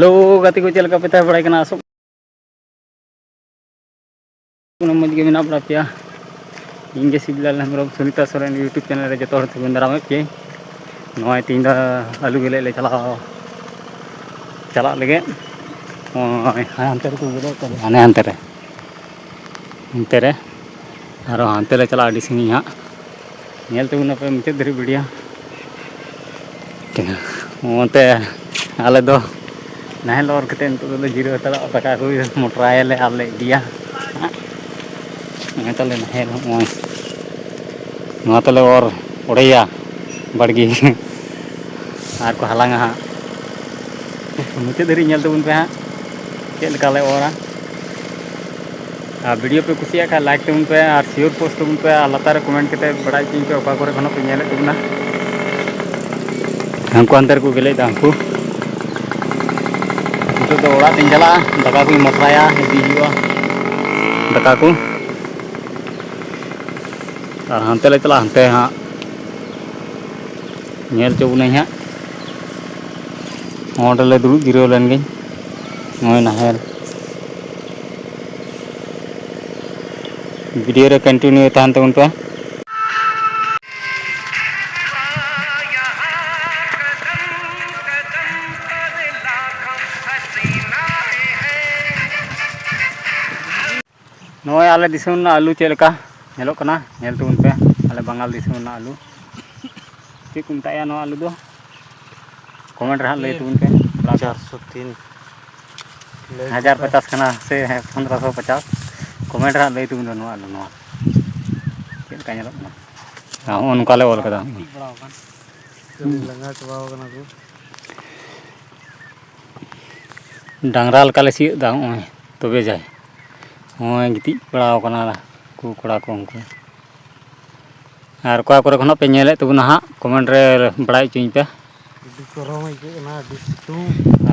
Halo, gati ko chel ka peta bada kana asok moj ge mena bada pya inge sibilal हमरो Sunita Soren YouTube channel रे जतो हर तुन दाराम पे नय तीन दा आलू गेले ले चला लगे हांते रे को गेले हाने हांते रे आरो हांते ले चला आडी सिंगी हा नेल तबुन पे मुचे धरी वीडियो ओते आले दो नाहल और कते तो जीरो तला तका को मोटरायले आले दिया तले नाहल तले और उड़ैया बड़गी आर को हलांगा हा मुचे धरी नेल तबुन पे हा चेल काले ओरा वीडियो पे कुसिया का लाइक तबुन पे और शेयर पोस्ट तबुन पे लतार कमेंट कते बड़ा चिन पे ओका करे खनो पे नेल तबुना हमको अंदर को गेले दांको तो ओड़ा तीन चला दका को मसराया इदी हुआ दका को और हांते ले चला हांते हाँ नेल चबुन हा ओंडे ले दुड़ुब जिराव लेन गे नय नाहेल वीडियो रे कंटिन्यू तान तबुन पे नय आले दिसम ना आलू चेलका नेलो कना नेल तबुन पे आले बंगाल दिसम ना आलू चे को मताया नो आलू दो कमेंट रे लय तबुन पे 403 1050 खाना से 1550 कमेंट रे लय तबुन नो आलू नो चेल का नेलो ना हां उनका ले ओल कदा लंगा चबाव कना को डांगरा लका ले सी दा ओय तबे जाय ओय गिति पड़ाव कना को कोड़ा को उनको और कोआ करे खनो पे नेले तबुना हा कमेंट रे बड़ाई चिन पे गरम इके ना दिसतुं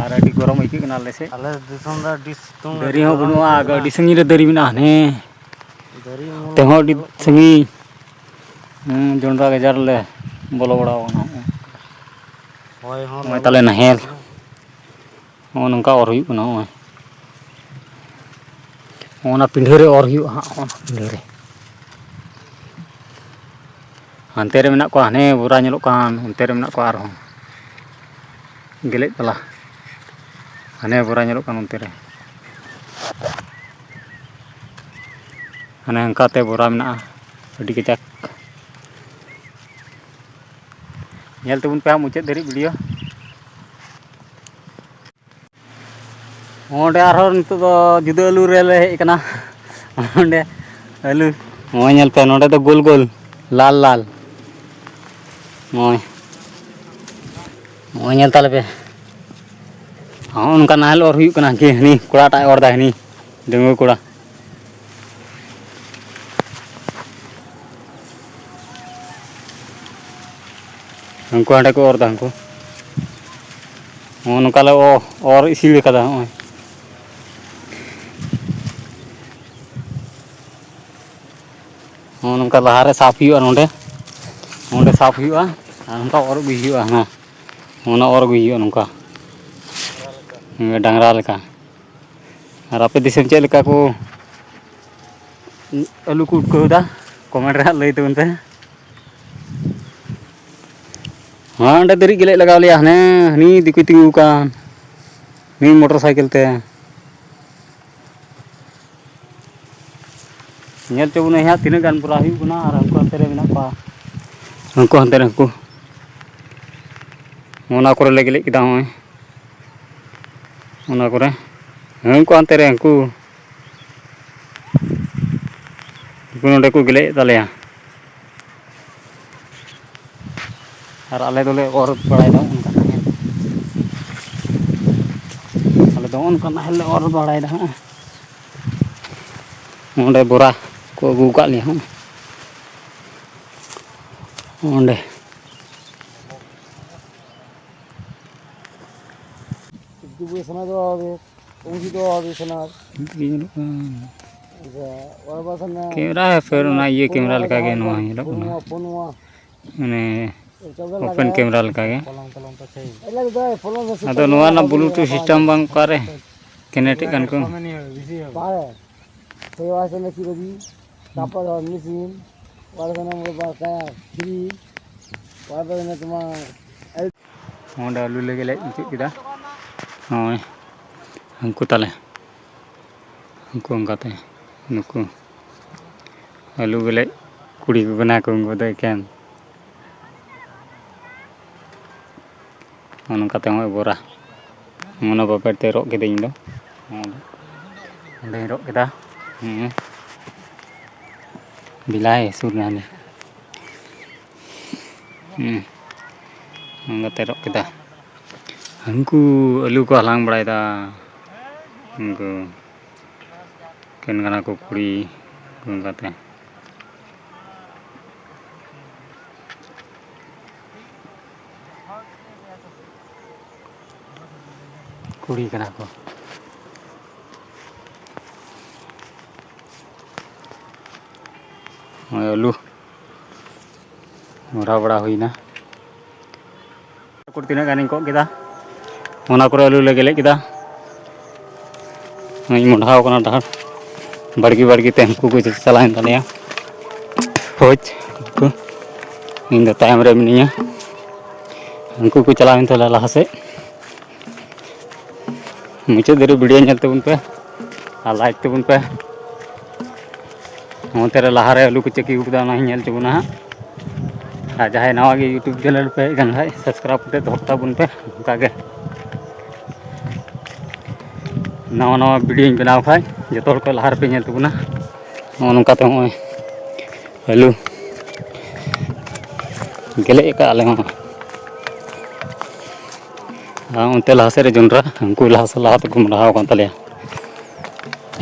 और अडी गरम इके कना लेसे आले दिसम दा दिसतुं दरी हो बनुआ अडी संगी रे दरी मिना हने दरी ते हो अडी संगी जोंडा गजार ले बोलो बड़ाव ना होय हो तले नहेल ओ नंका और हुई कना ओय ओना पिंढे रे और हुई हा ओना पिंढे रे हांते रे मेना को हाने बुरा नेलो कान उनते रे मेना को आर हो गेले तला हाने बुरा नेलो कान उनते रे हाने अंकाते बुरा मेना अडी कचाक नेल तबुन पे मुचे धरी वीडियो ओंडे आरो नितो दो जुदा आलू रे ले हे कना ओंडे आलू ओय नेल पे नोडे तो गोल गोल लाल लाल ओय ओय नेल ताले पे हां उनका नाहल और हुई कना के हनी कोड़ा टा और दा हनी डंगो कोड़ा हमको हंडे को और दा हमको उनका ले और इसी ले कदा ओय उनका लहारे साफ हुआ नोडे ओंडे साफ हुआ उनका और भी हुआ हां ओना और भी हुआ उनका डांगरा लेका और आपे दिसम चे लेका को आलू को उटकोदा कमेंट रे लय तबन पे हां अंडे दरी गेले लगाव लिया हने हनी दिकु तिंगु कान नी मोटरसाइकिल ते नेल चबुन हा तीना गान पूरा हुई गुना और हमको अंते रे मेना पा हमको अंते रे को ओना करे ले गेले किदा होय ओना करे हमको अंते रे हमको नोडे को गेले तालेया और आले दोले और बड़ाई दा उनका आले दो उनका नाहल और बड़ाई दा ओंडे बोरा को अगू का लिया हूं ओंडे दुबे सना दो आवे उंगी दो आवे सना कैमरा है फिर ना ये कैमरा लगा के नो ये लोग माने ओपन कैमरा लगा के अदो नोआ ना ब्लूटूथ सिस्टम बांग पारे किनेटिक कान को पारे तो वासे ने किरोदी तापर मशीन वाला ना मोर बा का फ्री वाला ने तुमा ओंडा आलू लेगे ले इचिक किदा होय हमको ताले हमको अंगाते नुको आलू गेले कुड़ी को बना को उनको दे कैन ओनकाते होय बोरा मोना बापर ते रोक के देइन दो ओंडे रोक केदा बिलाय सुरनाने ओंगाते रोक केदा हमको आलू को हलांग बड़ायदा उनको केन गना को कुड़ी ओंगाते कुड़ी कना को आलू मोरा बड़ा हुईना कुड़ तीना गानी को केदा ओना करे आलू ले गेले केदा मैं मुंडाव कना डहार बड़गी बड़गी ते हमको को चलाइन तलिया होज को इन द टाइम रे मिनिया हमको को चलाइन तला लहा से मुझे देरी वीडियो नेल तबुन पे आ लाइक तबुन पे तेरे लहारे आलू को चेकी उड़ा ना नेल तबुना आ जहां नवा गे यूट्यूब चैनल पे गन है सब्सक्राइब करते धोता बुन पे कागे नवा नवा वीडियो बनाव खाय जतोर को लहार पे नेल तबुना ओनकाते होय आलू गेले का आले हो उनते लहासे रे जोंड्रा हमको लहासे लहा तक मुंडाव कान तले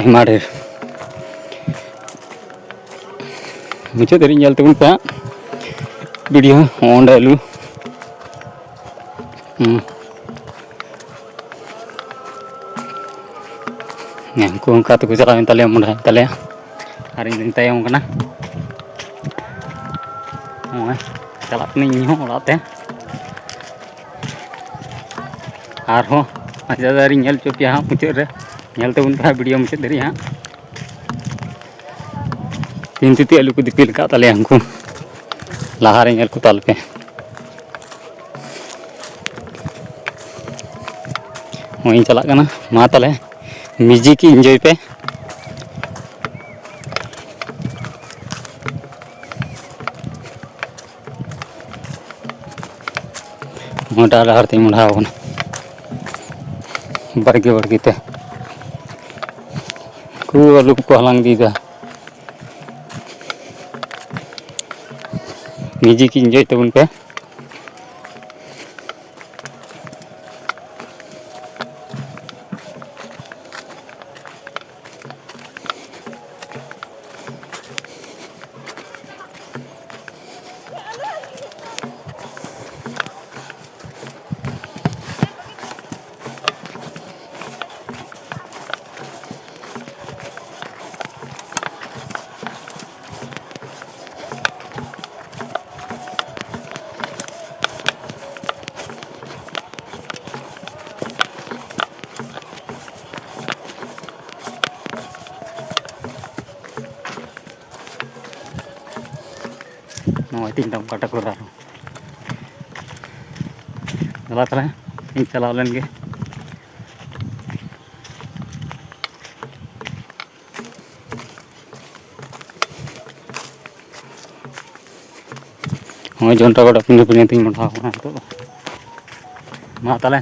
आयमा ढेर मुझे देरी नेल तबुन पे वीडियो ओंडे आलू हमको उनका तो चलाव तले मुंडा तले आर इन तायम कना ओय चला नहीं हो ओलाते आर हो अच्छा दारी नेल चोपिया हां मुझे रे नेल तबुन पे वीडियो मुझे देरी हां तीन तिती आलू को दिपिल का तले हमको लहारे नेल को ताल पे वहीं चला कना मा तले म्यूजिक एंजॉय पे मोटा लहार ते मुंडाव कना बड़गे बड़गे ते को आलू को हलांग दीदा म्यूजिक एंजॉय तबुन पे no ting dam kata ko daru gala tala ing chalaw len ge hoy jonta goda punya punya ting motha na to ma tala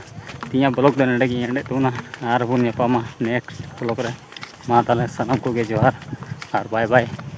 tinya blog dan nde gi ende tu na ar bun nyapa ma next blog re ma tala sanam ko ge johar ar bye bye